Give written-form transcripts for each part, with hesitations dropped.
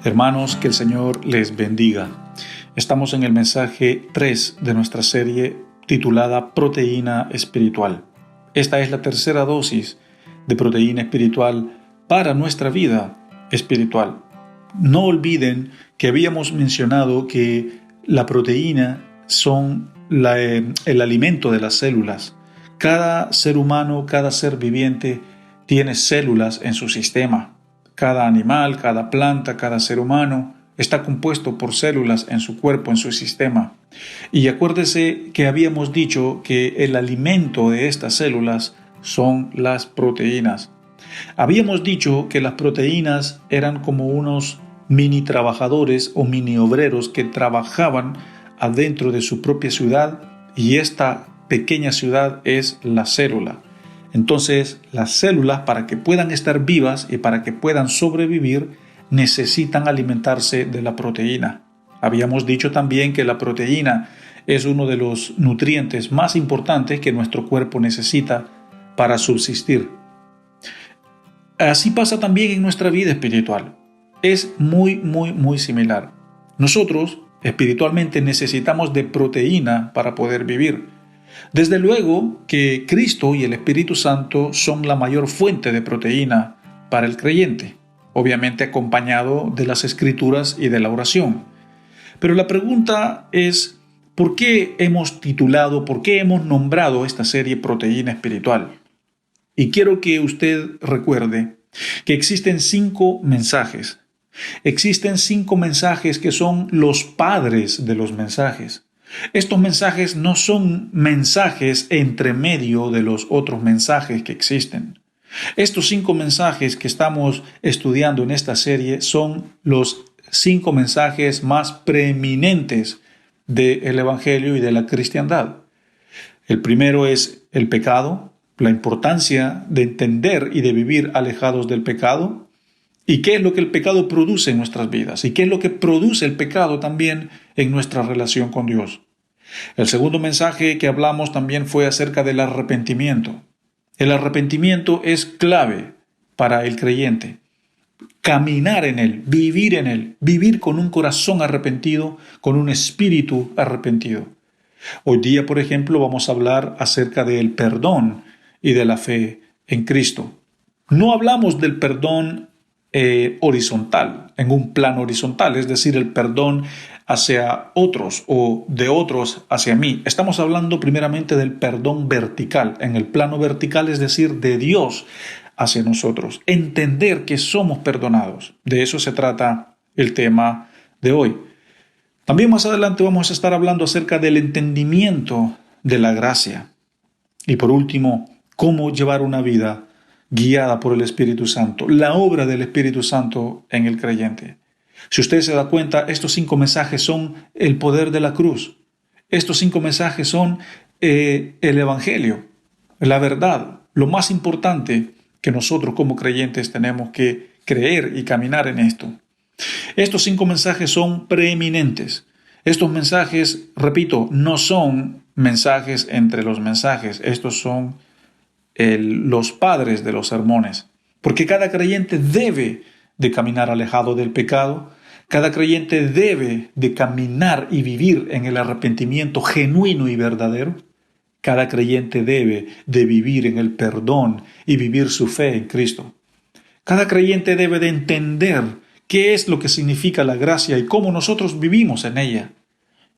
Hermanos, que el Señor les bendiga. Estamos en el mensaje 3 de nuestra serie titulada Proteína Espiritual. Esta es la tercera dosis de proteína espiritual para nuestra vida espiritual. No olviden que habíamos mencionado que la proteína son el alimento de las células. Cada ser humano, cada ser viviente tiene células en su sistema. Cada animal, cada planta, cada ser humano está compuesto por células en su cuerpo, en su sistema. Y acuérdese que habíamos dicho que el alimento de estas células son las proteínas. Habíamos dicho que las proteínas eran como unos mini trabajadores o mini obreros que trabajaban adentro de su propia ciudad, y esta pequeña ciudad es la célula. Entonces, las células, para que puedan estar vivas y para que puedan sobrevivir, necesitan alimentarse de la proteína. Habíamos dicho también que la proteína es uno de los nutrientes más importantes que nuestro cuerpo necesita para subsistir. Así pasa también en nuestra vida espiritual. Es muy similar. Nosotros, espiritualmente, necesitamos de proteína para poder vivir. Desde luego que Cristo y el Espíritu Santo son la mayor fuente de proteína para el creyente, obviamente acompañado de las Escrituras y de la oración. Pero la pregunta es, ¿por qué hemos nombrado esta serie Proteína Espiritual? Y quiero que usted recuerde que existen 5 mensajes. Existen 5 mensajes que son los padres de los mensajes. Estos mensajes no son mensajes entre medio de los otros mensajes que existen. Estos 5 mensajes que estamos estudiando en esta serie son los 5 mensajes más preeminentes del Evangelio y de la cristiandad. El primero es el pecado, la importancia de entender y de vivir alejados del pecado, y qué es lo que el pecado produce en nuestras vidas, y qué es lo que produce el pecado también en nuestra relación con Dios. El segundo mensaje que hablamos también fue acerca del arrepentimiento. El arrepentimiento es clave para el creyente. Caminar en él, vivir con un corazón arrepentido, con un espíritu arrepentido. Hoy día, por ejemplo, vamos a hablar acerca del perdón y de la fe en Cristo. No hablamos del perdón horizontal, en un plano horizontal, es decir, el perdón hacia otros o de otros hacia mí. Estamos hablando primeramente del perdón vertical, en el plano vertical, es decir, de Dios hacia nosotros. Entender que somos perdonados. De eso se trata el tema de hoy. También más adelante vamos a estar hablando acerca del entendimiento de la gracia. Y por último, cómo llevar una vida guiada por el Espíritu Santo, la obra del Espíritu Santo en el creyente. Si usted se da cuenta, estos 5 mensajes son el poder de la cruz. Estos 5 mensajes son el Evangelio, la verdad, lo más importante que nosotros como creyentes tenemos que creer y caminar en esto. Estos 5 mensajes son preeminentes. Estos mensajes, repito, no son mensajes entre los mensajes. Estos son los padres de los sermones, porque cada creyente debe de caminar alejado del pecado, cada creyente debe de caminar y vivir en el arrepentimiento genuino y verdadero, cada creyente debe de vivir en el perdón y vivir su fe en Cristo. Cada creyente debe de entender qué es lo que significa la gracia y cómo nosotros vivimos en ella.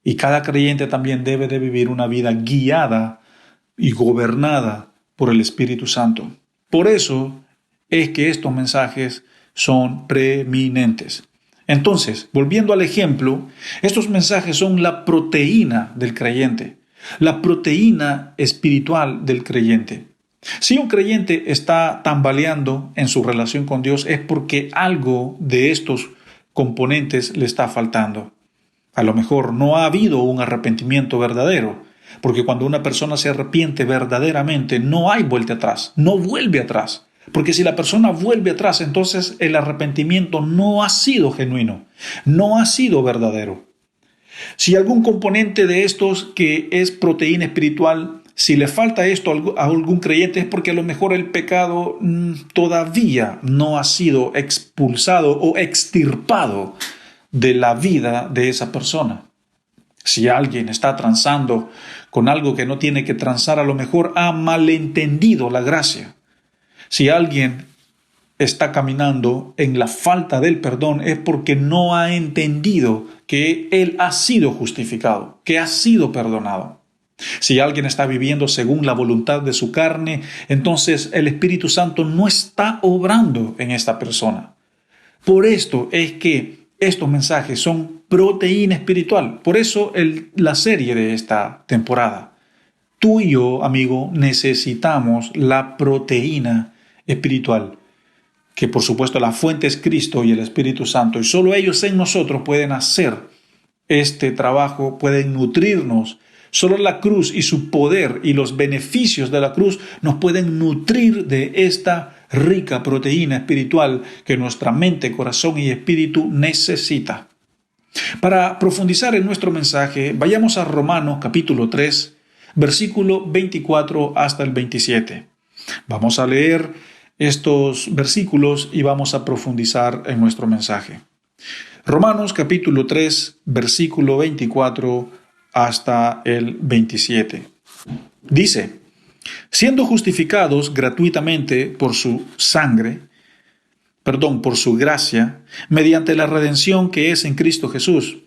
Y cada creyente también debe de vivir una vida guiada y gobernada por el Espíritu Santo. Por eso es que estos mensajes son preeminentes. Entonces, volviendo al ejemplo, estos mensajes son la proteína del creyente, la proteína espiritual del creyente. Si un creyente está tambaleando en su relación con Dios, es porque algo de estos componentes le está faltando. A lo mejor no ha habido un arrepentimiento verdadero, porque cuando una persona se arrepiente verdaderamente, no hay vuelta atrás, no vuelve atrás. Porque si la persona vuelve atrás, entonces el arrepentimiento no ha sido genuino, no ha sido verdadero. Si algún componente de estos que es proteína espiritual si le falta esto a algún creyente es porque a lo mejor el pecado todavía no ha sido expulsado o extirpado de la vida de esa persona. Si alguien está transando con algo que no tiene que transar, a lo mejor ha malentendido la gracia. Si alguien está caminando en la falta del perdón es porque no ha entendido que él ha sido justificado, que ha sido perdonado. Si alguien está viviendo según la voluntad de su carne, entonces el Espíritu Santo no está obrando en esta persona. Por esto es que estos mensajes son proteína espiritual. Por eso la serie de esta temporada. Tú y yo, amigo, necesitamos la proteína espiritual, que por supuesto la fuente es Cristo y el Espíritu Santo, y solo ellos en nosotros pueden hacer este trabajo, pueden nutrirnos. Solo la cruz y su poder y los beneficios de la cruz nos pueden nutrir de esta rica proteína espiritual que nuestra mente, corazón y espíritu necesita. Para profundizar en nuestro mensaje, vayamos a Romanos capítulo 3, versículo 24 hasta el 27. Vamos a leer estos versículos y vamos a profundizar en nuestro mensaje. Romanos capítulo 3, versículo 24 hasta el 27. Dice: siendo justificados gratuitamente por su gracia, mediante la redención que es en Cristo Jesús,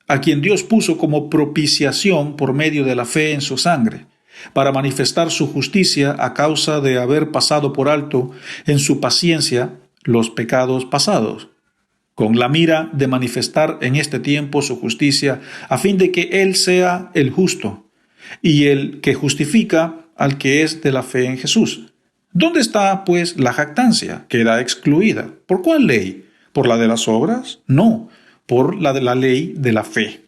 a quien Dios puso como propiciación por medio de la fe en su sangre, para manifestar su justicia a causa de haber pasado por alto en su paciencia los pecados pasados, con la mira de manifestar en este tiempo su justicia, a fin de que Él sea el justo y el que justifica al que es de la fe en Jesús. ¿Dónde está, pues, la jactancia? Queda excluida. ¿Por cuál ley? ¿Por la de las obras? No, por la de la ley de la fe.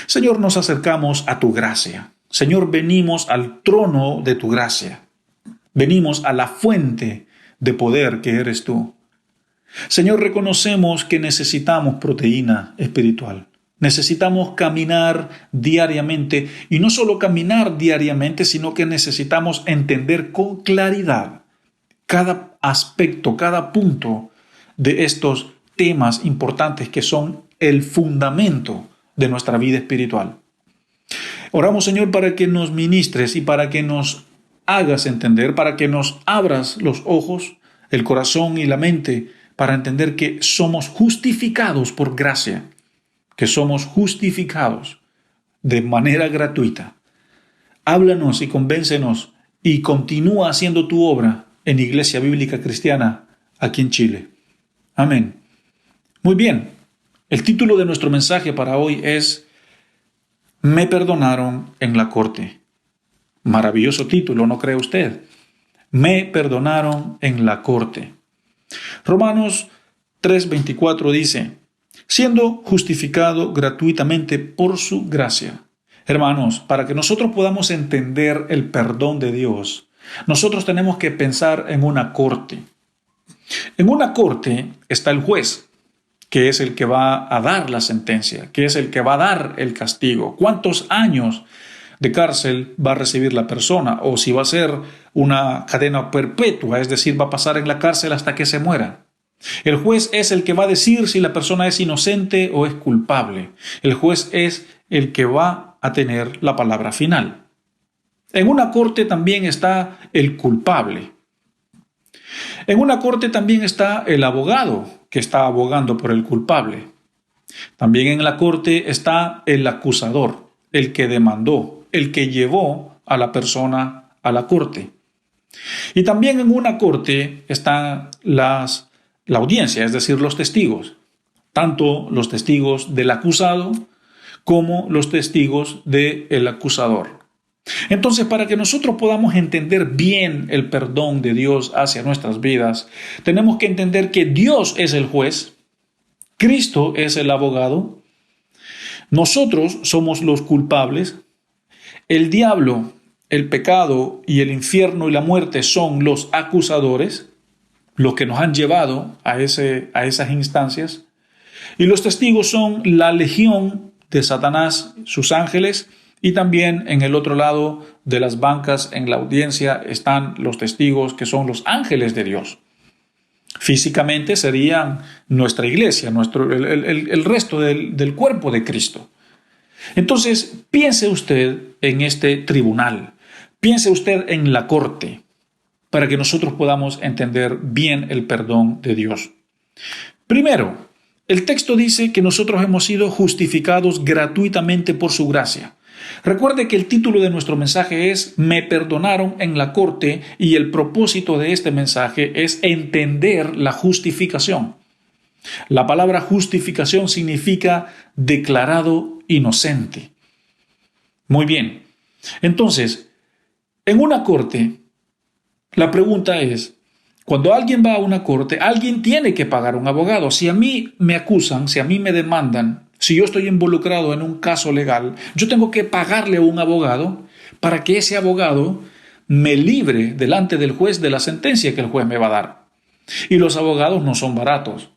Señor, nos acercamos a tu gracia. Señor, venimos al trono de tu gracia. Venimos a la fuente de poder que eres tú. Señor, reconocemos que necesitamos proteína espiritual. Necesitamos caminar diariamente, y no solo caminar diariamente, sino que necesitamos entender con claridad cada aspecto, cada punto de estos temas importantes que son el fundamento de nuestra vida espiritual. Oramos, Señor, para que nos ministres y para que nos hagas entender, para que nos abras los ojos, el corazón y la mente, para entender que somos justificados por gracia, que somos justificados de manera gratuita. Háblanos y convéncenos y continúa haciendo tu obra en Iglesia Bíblica Cristiana aquí en Chile. Amén. Muy bien, el título de nuestro mensaje para hoy es Me perdonaron en la corte. Maravilloso título, ¿no cree usted? Me perdonaron en la corte. Romanos 3:24 dice: siendo justificado gratuitamente por su gracia. Hermanos, para que nosotros podamos entender el perdón de Dios, nosotros tenemos que pensar en una corte. En una corte está el juez, que es el que va a dar la sentencia, que es el que va a dar el castigo. ¿Cuántos años de cárcel va a recibir la persona? O si va a ser una cadena perpetua, es decir, va a pasar en la cárcel hasta que se muera. El juez es el que va a decir si la persona es inocente o es culpable. El juez es el que va a tener la palabra final. En una corte también está el culpable. En una corte también está el abogado que está abogando por el culpable. También en la corte está el acusador, el que demandó, el que llevó a la persona a la corte. Y también en una corte está la audiencia, es decir, los testigos, tanto los testigos del acusado como los testigos del acusador. Entonces, para que nosotros podamos entender bien el perdón de Dios hacia nuestras vidas, tenemos que entender que Dios es el juez, Cristo es el abogado, nosotros somos los culpables, el diablo, el pecado y el infierno y la muerte son los acusadores, los que nos han llevado a esas instancias, y los testigos son la legión de Satanás, sus ángeles Y también en el otro lado de las bancas, en la audiencia, están los testigos que son los ángeles de Dios. Físicamente serían nuestra iglesia, el resto del cuerpo de Cristo. Entonces, piense usted en este tribunal, piense usted en la corte, para que nosotros podamos entender bien el perdón de Dios. Primero, el texto dice que nosotros hemos sido justificados gratuitamente por su gracia. Recuerde que el título de nuestro mensaje es Me perdonaron en la corte, y el propósito de este mensaje es entender la justificación. La palabra justificación significa declarado inocente. Muy bien. Entonces, en una corte, la pregunta es, cuando alguien va a una corte, alguien tiene que pagar un abogado. Si a mí me acusan, si a mí me demandan, si yo estoy involucrado en un caso legal, yo tengo que pagarle a un abogado para que ese abogado me libre delante del juez de la sentencia que el juez me va a dar. Y los abogados no son baratos.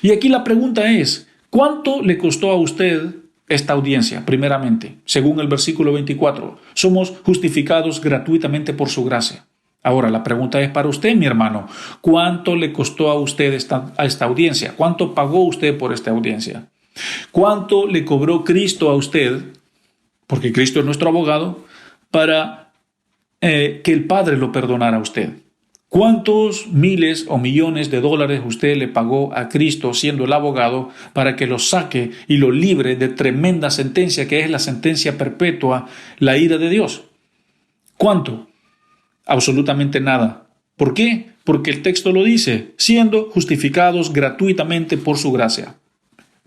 Y aquí la pregunta es, ¿cuánto le costó a usted esta audiencia? Primeramente, según el versículo 24, somos justificados gratuitamente por su gracia. Ahora, la pregunta es para usted, mi hermano, ¿cuánto le costó a usted esta audiencia? ¿Cuánto pagó usted por esta audiencia? ¿Cuánto le cobró Cristo a usted, porque Cristo es nuestro abogado, para que el Padre lo perdonara a usted? ¿Cuántos miles o millones de dólares usted le pagó a Cristo siendo el abogado para que lo saque y lo libre de tremenda sentencia que es la sentencia perpetua, la ira de Dios? ¿Cuánto? Absolutamente nada. ¿Por qué? Porque el texto lo dice, siendo justificados gratuitamente por su gracia.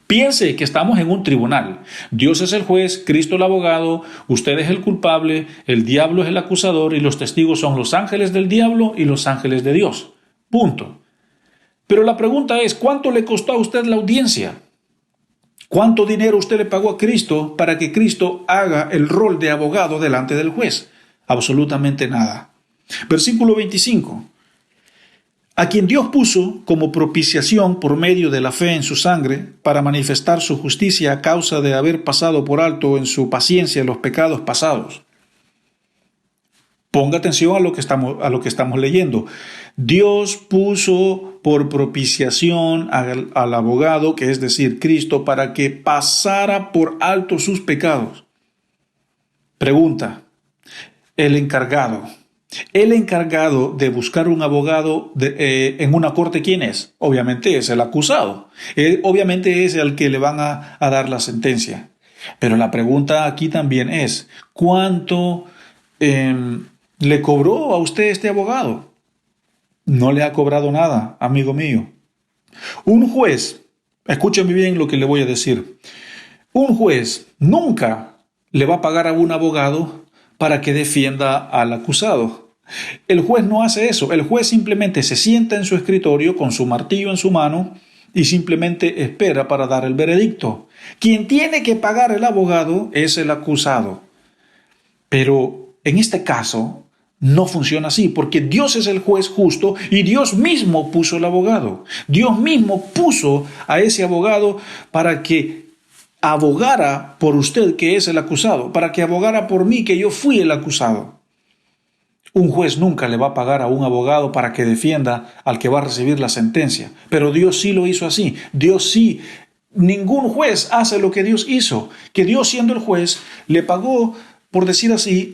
Piense que estamos en un tribunal. Dios es el juez, Cristo el abogado, usted es el culpable, el diablo es el acusador y los testigos son los ángeles del diablo y los ángeles de Dios. Punto. Pero la pregunta es, ¿cuánto le costó a usted la audiencia? ¿Cuánto dinero usted le pagó a Cristo para que Cristo haga el rol de abogado delante del juez? Absolutamente nada. Versículo 25. A quien Dios puso como propiciación por medio de la fe en su sangre, para manifestar su justicia a causa de haber pasado por alto en su paciencia los pecados pasados. Ponga atención a lo que estamos leyendo. Dios puso por propiciación al abogado, que es decir, Cristo, para que pasara por alto sus pecados. Pregunta, el encargado de buscar un abogado en una corte, ¿quién es? Obviamente es el acusado. Obviamente es el que le van a dar la sentencia. Pero la pregunta aquí también es, ¿cuánto le cobró a usted este abogado? No le ha cobrado nada, amigo mío. Un juez, escúcheme bien lo que le voy a decir. Un juez nunca le va a pagar a un abogado para que defienda al acusado. El juez no hace eso. El juez simplemente se sienta en su escritorio con su martillo en su mano y simplemente espera para dar el veredicto. Quien tiene que pagar el abogado es el acusado. Pero en este caso no funciona así, porque Dios es el juez justo y Dios mismo puso el abogado. Dios mismo puso a ese abogado para que abogara por usted, que es el acusado, para que abogara por mí, que yo fui el acusado. Un juez nunca le va a pagar a un abogado para que defienda al que va a recibir la sentencia, pero Dios sí lo hizo así. Ningún juez hace lo que Dios hizo, que Dios, siendo el juez, le pagó, por decir así,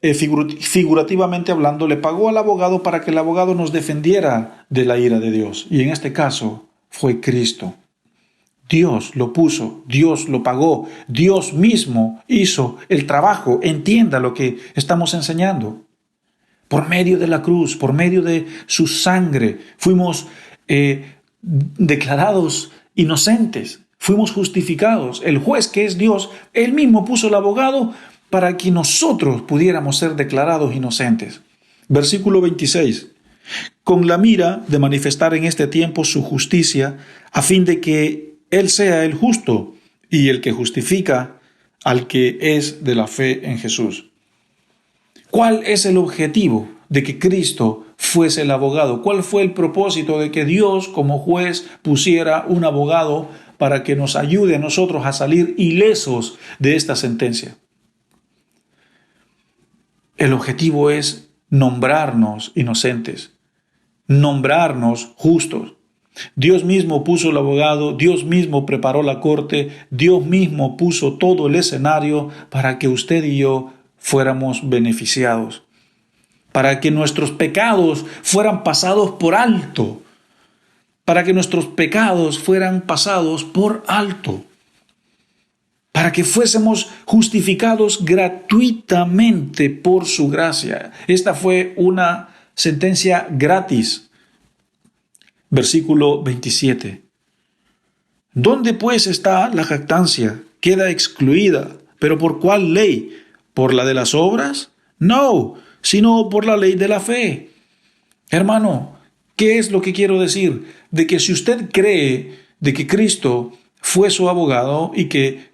figurativamente hablando, le pagó al abogado para que el abogado nos defendiera de la ira de Dios. Y en este caso fue Cristo. Dios lo puso, Dios lo pagó, Dios mismo hizo el trabajo. Entienda lo que estamos enseñando. Por medio de la cruz, por medio de su sangre, fuimos declarados inocentes, fuimos justificados. El juez, que es Dios, él mismo puso el abogado para que nosotros pudiéramos ser declarados inocentes. Versículo 26. Con la mira de manifestar en este tiempo su justicia, a fin de que Él sea el justo y el que justifica al que es de la fe en Jesús. ¿Cuál es el objetivo de que Cristo fuese el abogado? ¿Cuál fue el propósito de que Dios como juez pusiera un abogado para que nos ayude a nosotros a salir ilesos de esta sentencia? El objetivo es nombrarnos inocentes, nombrarnos justos. Dios mismo puso el abogado, Dios mismo preparó la corte, Dios mismo puso todo el escenario para que usted y yo fuéramos beneficiados, para que nuestros pecados fueran pasados por alto, para que nuestros pecados fueran pasados por alto, para que fuésemos justificados gratuitamente por su gracia. Esta fue una sentencia gratis. Versículo 27. ¿Dónde pues está la jactancia? Queda excluida. ¿Pero por cuál ley? ¿Por la de las obras? No, sino por la ley de la fe. Hermano, ¿qué es lo que quiero decir? De que si usted cree de que Cristo fue su abogado y que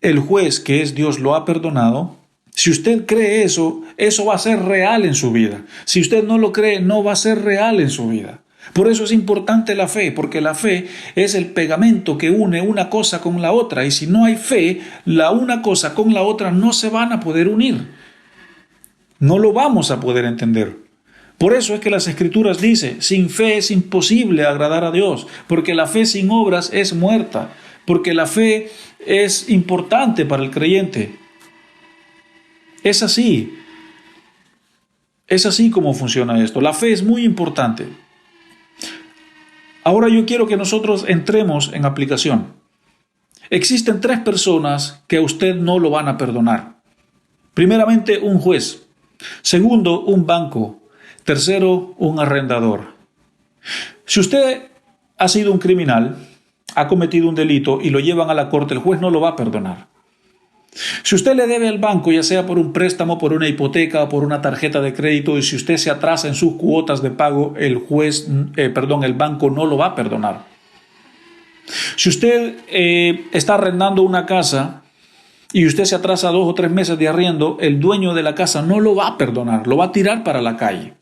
el juez que es Dios lo ha perdonado, si usted cree eso, eso va a ser real en su vida. Si usted no lo cree, no va a ser real en su vida. Por eso es importante la fe, porque la fe es el pegamento que une una cosa con la otra, y si no hay fe, la una cosa con la otra no se van a poder unir. No lo vamos a poder entender. Por eso es que las Escrituras dicen, sin fe es imposible agradar a Dios, porque la fe sin obras es muerta, porque la fe es importante para el creyente. Es así como funciona esto. La fe es muy importante. Ahora yo quiero que nosotros entremos en aplicación. Existen 3 personas que a usted no lo van a perdonar. Primeramente, un juez. Segundo, un banco. Tercero, un arrendador. Si usted ha sido un criminal, ha cometido un delito y lo llevan a la corte, el juez no lo va a perdonar. Si usted le debe al banco, ya sea por un préstamo, por una hipoteca o por una tarjeta de crédito, y si usted se atrasa en sus cuotas de pago, el banco no lo va a perdonar. Si usted está arrendando una casa y usted se atrasa 2 o 3 meses de arriendo, el dueño de la casa no lo va a perdonar, lo va a tirar para la calle.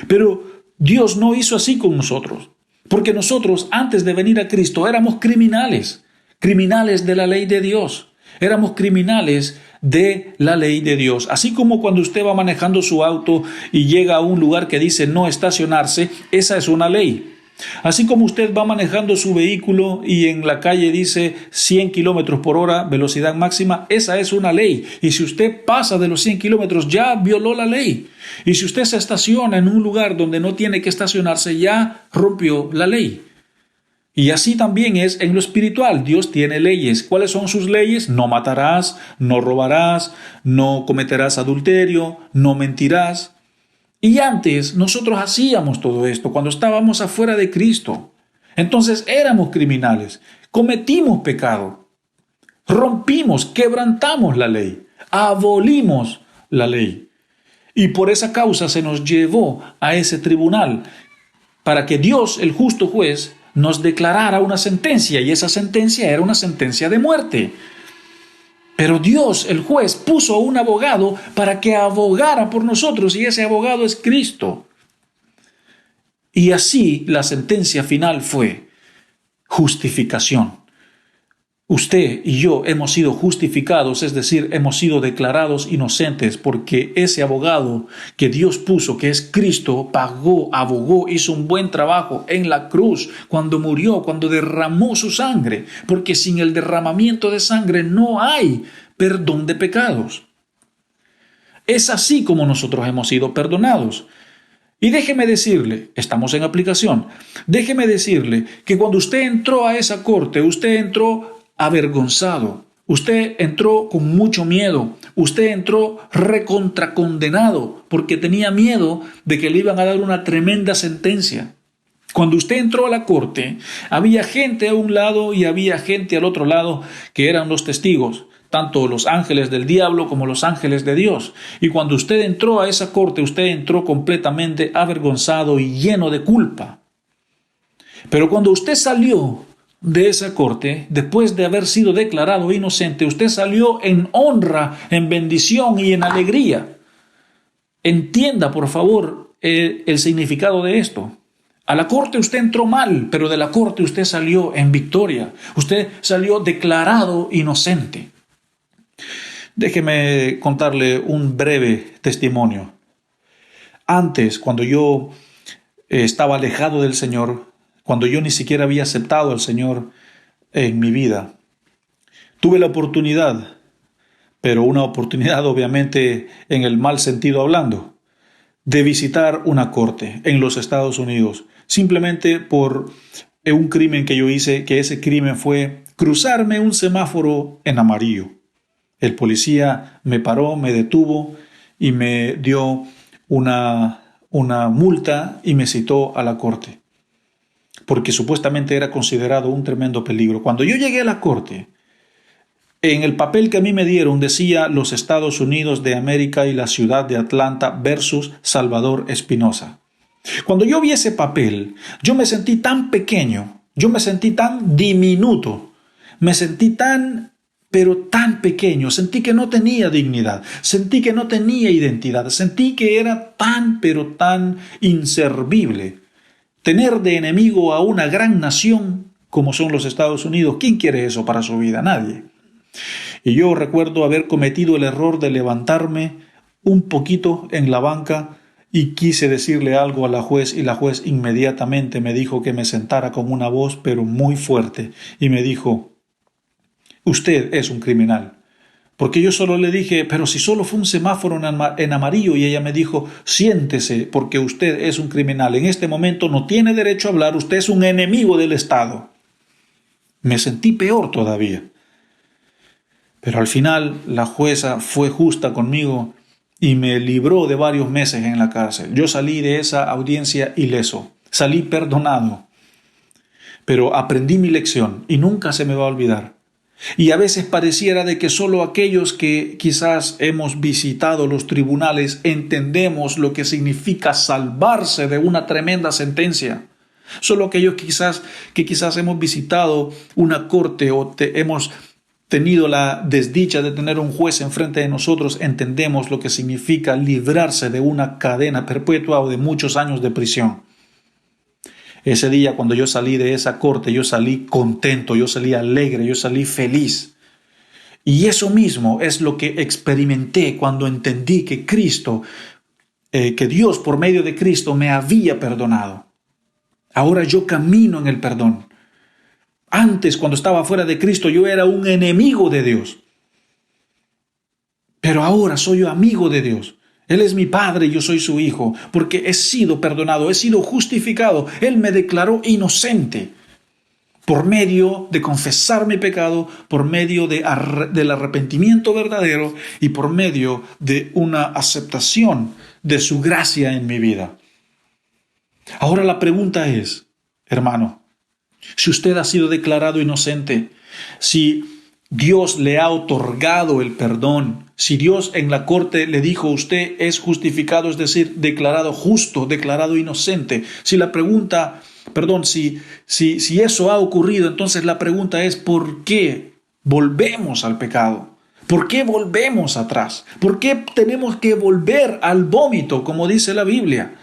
Pero Dios no hizo así con nosotros, porque nosotros antes de venir a Cristo éramos criminales de la ley de Dios. Éramos criminales de la ley de Dios. Así como cuando usted va manejando su auto y llega a un lugar que dice no estacionarse, esa es una ley. Así como usted va manejando su vehículo y en la calle dice 100 kilómetros por hora, velocidad máxima, esa es una ley. Y si usted pasa de los 100 kilómetros, ya violó la ley. Y si usted se estaciona en un lugar donde no tiene que estacionarse, ya rompió la ley. Y así también es en lo espiritual. Dios tiene leyes. ¿Cuáles son sus leyes? No matarás, no robarás, no cometerás adulterio, no mentirás. Y antes nosotros hacíamos todo esto cuando estábamos afuera de Cristo. Entonces éramos criminales, cometimos pecado, rompimos, quebrantamos la ley, abolimos la ley. Y por esa causa se nos llevó a ese tribunal para que Dios, el justo juez, nos declarara una sentencia, y esa sentencia era una sentencia de muerte. Pero Dios, el juez, puso un abogado para que abogara por nosotros, y ese abogado es Cristo. Y así la sentencia final fue justificación. Usted y yo hemos sido justificados, es decir, hemos sido declarados inocentes porque ese abogado que Dios puso, que es Cristo, pagó, abogó, hizo un buen trabajo en la cruz cuando murió, cuando derramó su sangre, porque sin el derramamiento de sangre no hay perdón de pecados. Es así como nosotros hemos sido perdonados. Y déjeme decirle, estamos en aplicación, déjeme decirle que cuando usted entró a esa corte, usted entró avergonzado, usted entró con mucho miedo, usted entró recontracondenado porque tenía miedo de que le iban a dar una tremenda sentencia. Cuando usted entró a la corte, había gente a un lado y había gente al otro lado que eran los testigos, tanto los ángeles del diablo como los ángeles de Dios. Y cuando usted entró a esa corte, usted entró completamente avergonzado y lleno de culpa. Pero cuando usted salió de esa corte, después de haber sido declarado inocente, usted salió en honra, en bendición y en alegría. Entienda, por favor, el significado de esto. A la corte usted entró mal, pero de la corte usted salió en victoria. Usted salió declarado inocente. Déjeme contarle un breve testimonio. Antes, cuando yo estaba alejado del Señor, cuando yo ni siquiera había aceptado al Señor en mi vida, tuve la oportunidad, pero una oportunidad obviamente en el mal sentido hablando, de visitar una corte en los Estados Unidos, simplemente por un crimen que yo hice, que ese crimen fue cruzarme un semáforo en amarillo. El policía me paró, me detuvo y me dio una multa y me citó a la corte, porque supuestamente era considerado un tremendo peligro. Cuando yo llegué a la corte, en el papel que a mí me dieron decía los Estados Unidos de América y la ciudad de Atlanta versus Salvador Espinosa. Cuando yo vi ese papel, yo me sentí tan pequeño, yo me sentí tan diminuto, me sentí pero tan pequeño, sentí que no tenía dignidad, sentí que no tenía identidad, sentí que era pero tan inservible. Tener de enemigo a una gran nación como son los Estados Unidos, ¿quién quiere eso para su vida? Nadie. Y yo recuerdo haber cometido el error de levantarme un poquito en la banca y quise decirle algo a la juez, y la juez inmediatamente me dijo que me sentara con una voz pero muy fuerte y me dijo: usted es un criminal. Porque yo solo le dije: pero si solo fue un semáforo en amarillo. Y ella me dijo: siéntese, porque usted es un criminal. En este momento no tiene derecho a hablar, usted es un enemigo del Estado. Me sentí peor todavía. Pero al final la jueza fue justa conmigo y me libró de varios meses en la cárcel. Yo salí de esa audiencia ileso, salí perdonado. Pero aprendí mi lección y nunca se me va a olvidar. Y a veces pareciera de que solo aquellos que quizás hemos visitado los tribunales entendemos lo que significa salvarse de una tremenda sentencia. Solo aquellos que quizás hemos visitado una corte o hemos tenido la desdicha de tener un juez enfrente de nosotros entendemos lo que significa librarse de una cadena perpetua o de muchos años de prisión. Ese día cuando yo salí de esa corte, yo salí contento, yo salí alegre, yo salí feliz. Y eso mismo es lo que experimenté cuando entendí que que Dios por medio de Cristo me había perdonado. Ahora yo camino en el perdón. Antes, cuando estaba fuera de Cristo, yo era un enemigo de Dios. Pero ahora soy amigo de Dios. Él es mi Padre y yo soy su Hijo, porque he sido perdonado, he sido justificado. Él me declaró inocente por medio de confesar mi pecado, por medio del arrepentimiento verdadero y por medio de una aceptación de su gracia en mi vida. Ahora la pregunta es, hermano, si usted ha sido declarado inocente, si Dios le ha otorgado el perdón, si Dios en la corte le dijo usted es justificado, es decir, declarado justo, declarado inocente, si eso ha ocurrido, entonces la pregunta es ¿por qué volvemos al pecado? ¿Por qué volvemos atrás? ¿Por qué tenemos que volver al vómito, como dice la Biblia?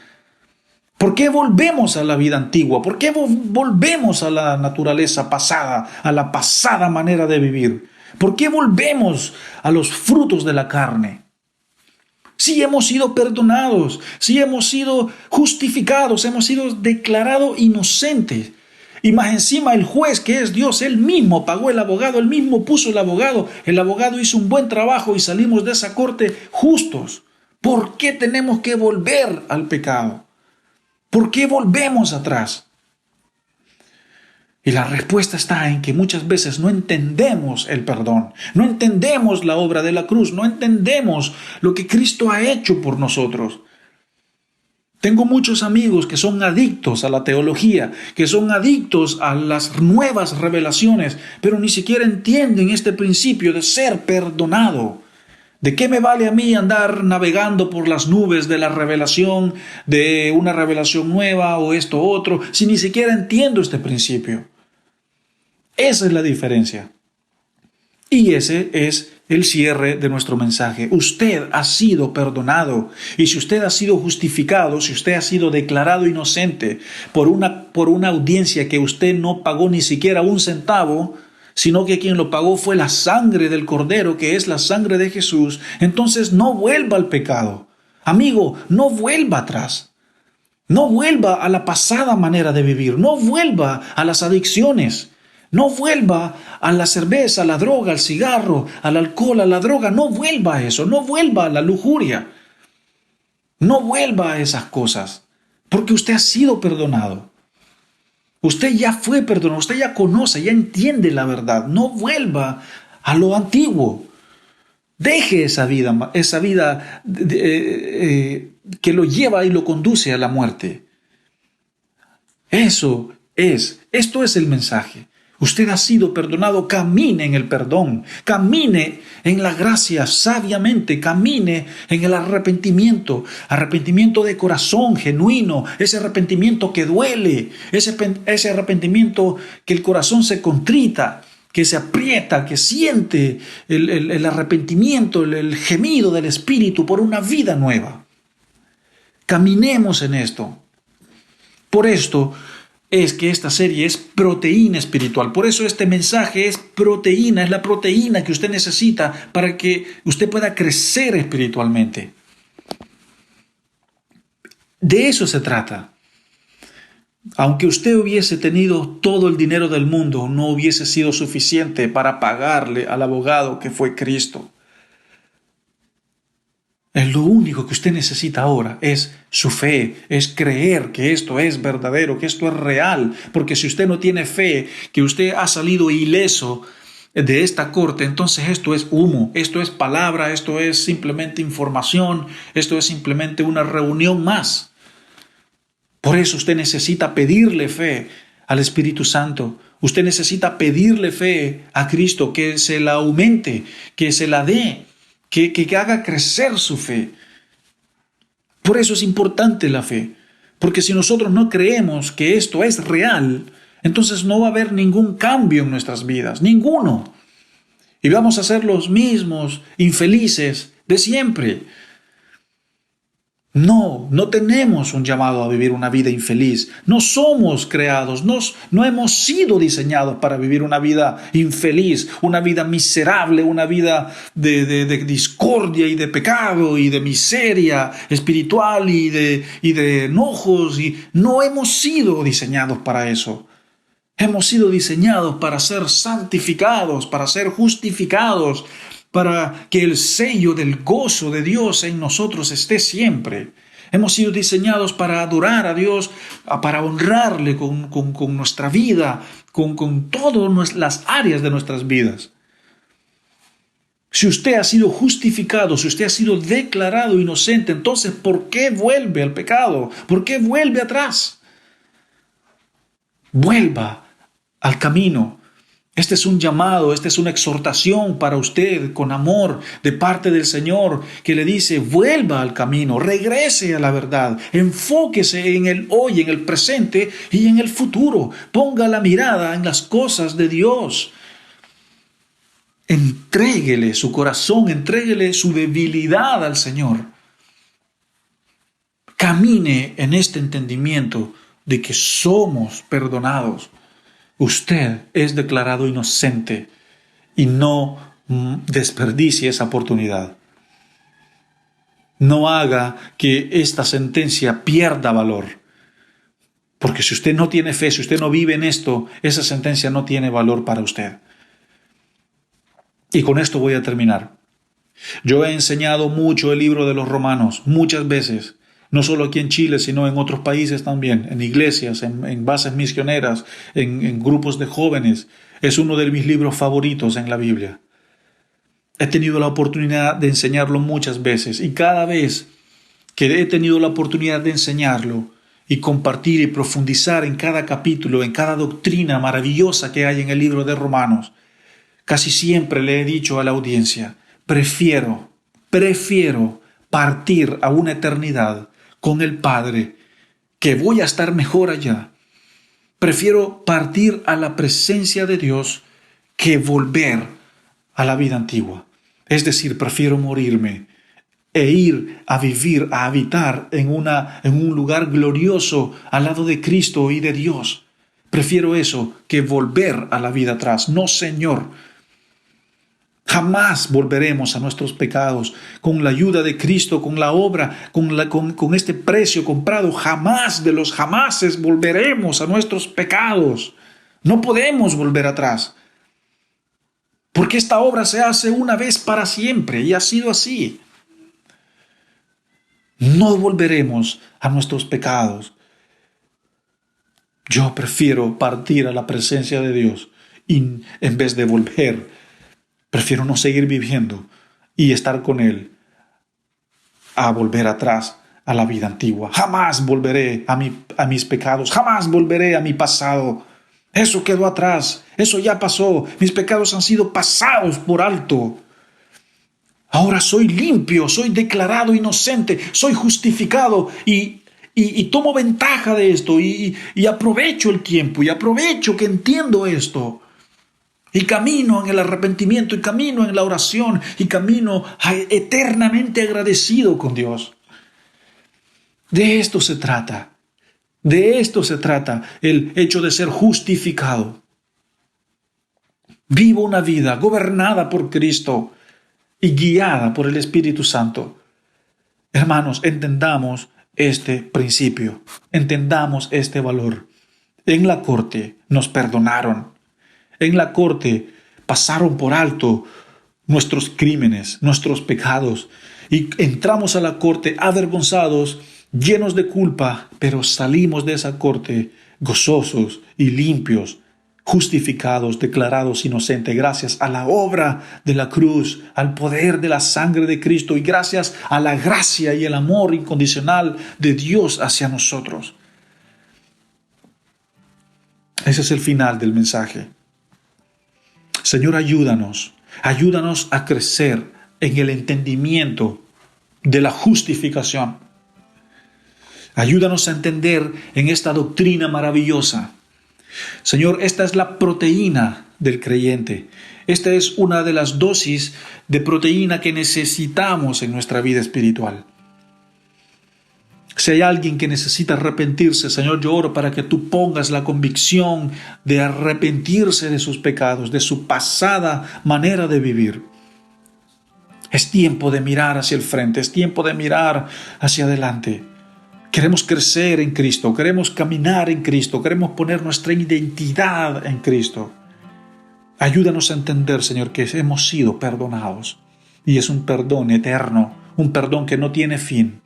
¿Por qué volvemos a la vida antigua? ¿Por qué volvemos a la naturaleza pasada, a la pasada manera de vivir? ¿Por qué volvemos a los frutos de la carne? Si hemos sido perdonados, si hemos sido justificados, hemos sido declarados inocentes. Y más encima el juez, que es Dios, él mismo pagó el abogado, él mismo puso el abogado hizo un buen trabajo y salimos de esa corte justos. ¿Por qué tenemos que volver al pecado? ¿Por qué volvemos atrás? Y la respuesta está en que muchas veces no entendemos el perdón, no entendemos la obra de la cruz, no entendemos lo que Cristo ha hecho por nosotros. Tengo muchos amigos que son adictos a la teología, que son adictos a las nuevas revelaciones, pero ni siquiera entienden este principio de ser perdonado. ¿De qué me vale a mí andar navegando por las nubes de la revelación, de una revelación nueva o esto otro, si ni siquiera entiendo este principio? Esa es la diferencia. Y ese es el cierre de nuestro mensaje. Usted ha sido perdonado. Y si usted ha sido justificado, si usted ha sido declarado inocente por una audiencia que usted no pagó ni siquiera un centavo, sino que quien lo pagó fue la sangre del Cordero, que es la sangre de Jesús, entonces no vuelva al pecado. Amigo, no vuelva atrás. No vuelva a la pasada manera de vivir. No vuelva a las adicciones. No vuelva a la cerveza, a la droga, al cigarro, al alcohol, a la droga. No vuelva a eso. No vuelva a la lujuria. No vuelva a esas cosas. Porque usted ha sido perdonado. Usted ya fue perdonado. Usted ya conoce, ya entiende la verdad. No vuelva a lo antiguo. Deje esa vida que lo lleva y lo conduce a la muerte. Esto es el mensaje. Usted ha sido perdonado, camine en el perdón, camine en la gracia sabiamente, camine en el arrepentimiento de corazón genuino, ese arrepentimiento que duele, ese arrepentimiento que el corazón se contrita, que se aprieta, que siente el arrepentimiento, el gemido del Espíritu por una vida nueva. Caminemos en esto. Por esto es que esta serie es proteína espiritual. Por eso este mensaje es proteína, es la proteína que usted necesita para que usted pueda crecer espiritualmente. De eso se trata. Aunque usted hubiese tenido todo el dinero del mundo, no hubiese sido suficiente para pagarle al abogado que fue Cristo. Lo único que usted necesita ahora es su fe, es creer que esto es verdadero, que esto es real. Porque si usted no tiene fe, que usted ha salido ileso de esta corte, entonces esto es humo, esto es palabra, esto es simplemente información, esto es simplemente una reunión más. Por eso usted necesita pedirle fe al Espíritu Santo. Usted necesita pedirle fe a Cristo, que se la aumente, que se la dé, que haga crecer su fe. Por eso es importante la fe. Porque si nosotros no creemos que esto es real, entonces no va a haber ningún cambio en nuestras vidas, ninguno. Y vamos a ser los mismos infelices de siempre. No tenemos un llamado a vivir una vida infeliz. No somos creados, no hemos sido diseñados para vivir una vida infeliz, una vida miserable, una vida de discordia y de pecado y de miseria espiritual y de enojos. No hemos sido diseñados para eso. Hemos sido diseñados para ser santificados, para ser justificados, para que el sello del gozo de Dios en nosotros esté siempre. Hemos sido diseñados para adorar a Dios, para honrarle con nuestra vida, con todas las áreas de nuestras vidas. Si usted ha sido justificado, si usted ha sido declarado inocente, entonces ¿por qué vuelve al pecado? ¿Por qué vuelve atrás? Vuelva al camino. Este es un llamado, esta es una exhortación para usted con amor de parte del Señor que le dice, vuelva al camino, regrese a la verdad, enfóquese en el hoy, en el presente y en el futuro. Ponga la mirada en las cosas de Dios. Entréguele su corazón, entréguele su debilidad al Señor. Camine en este entendimiento de que somos perdonados. Usted es declarado inocente y no desperdicie esa oportunidad. No haga que esta sentencia pierda valor. Porque si usted no tiene fe, si usted no vive en esto, esa sentencia no tiene valor para usted. Y con esto voy a terminar. Yo he enseñado mucho el libro de los Romanos, muchas veces. No solo aquí en Chile, sino en otros países también, en iglesias, en bases misioneras, en grupos de jóvenes. Es uno de mis libros favoritos en la Biblia. He tenido la oportunidad de enseñarlo muchas veces y cada vez que he tenido la oportunidad de enseñarlo y compartir y profundizar en cada capítulo, en cada doctrina maravillosa que hay en el libro de Romanos, casi siempre le he dicho a la audiencia, prefiero partir a una eternidad con el Padre, que voy a estar mejor allá. Prefiero partir a la presencia de Dios que volver a la vida antigua. Es decir, prefiero morirme e ir a vivir, a habitar en un lugar glorioso al lado de Cristo y de Dios. Prefiero eso que volver a la vida atrás. No, Señor. Jamás volveremos a nuestros pecados. Con la ayuda de Cristo, con la obra, con este precio comprado, jamás de los jamases volveremos a nuestros pecados. No podemos volver atrás. Porque esta obra se hace una vez para siempre y ha sido así. No volveremos a nuestros pecados. Yo prefiero partir a la presencia de Dios y en vez de volver, prefiero no seguir viviendo y estar con Él a volver atrás a la vida antigua. Jamás volveré a mis pecados, jamás volveré a mi pasado. Eso quedó atrás, eso ya pasó. Mis pecados han sido pasados por alto. Ahora soy limpio, soy declarado inocente, soy justificado y tomo ventaja de esto y aprovecho el tiempo y aprovecho que entiendo esto. Y camino en el arrepentimiento y camino en la oración y camino eternamente agradecido con Dios. De esto se trata. De esto se trata el hecho de ser justificado. Vivo una vida gobernada por Cristo y guiada por el Espíritu Santo. Hermanos, entendamos este principio, entendamos este valor. En la corte nos perdonaron. En la corte pasaron por alto nuestros crímenes, nuestros pecados, y entramos a la corte avergonzados, llenos de culpa, pero salimos de esa corte gozosos y limpios, justificados, declarados inocentes, gracias a la obra de la cruz, al poder de la sangre de Cristo y gracias a la gracia y el amor incondicional de Dios hacia nosotros. Ese es el final del mensaje. Señor, ayúdanos a crecer en el entendimiento de la justificación. Ayúdanos a entender en esta doctrina maravillosa. Señor, esta es la proteína del creyente. Esta es una de las dosis de proteína que necesitamos en nuestra vida espiritual. Si hay alguien que necesita arrepentirse, Señor, yo oro para que tú pongas la convicción de arrepentirse de sus pecados, de su pasada manera de vivir. Es tiempo de mirar hacia el frente, es tiempo de mirar hacia adelante. Queremos crecer en Cristo, queremos caminar en Cristo, queremos poner nuestra identidad en Cristo. Ayúdanos a entender, Señor, que hemos sido perdonados. Y es un perdón eterno, un perdón que no tiene fin.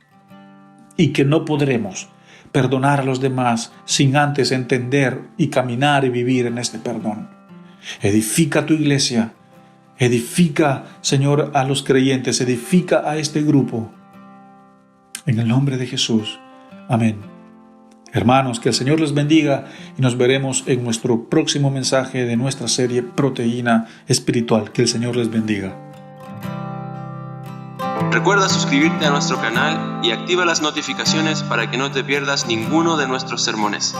Y que no podremos perdonar a los demás sin antes entender y caminar y vivir en este perdón. Edifica tu iglesia, edifica, Señor, a los creyentes, edifica a este grupo. En el nombre de Jesús. Amén. Hermanos, que el Señor les bendiga y nos veremos en nuestro próximo mensaje de nuestra serie Proteína Espiritual. Que el Señor les bendiga. Recuerda suscribirte a nuestro canal y activa las notificaciones para que no te pierdas ninguno de nuestros sermones.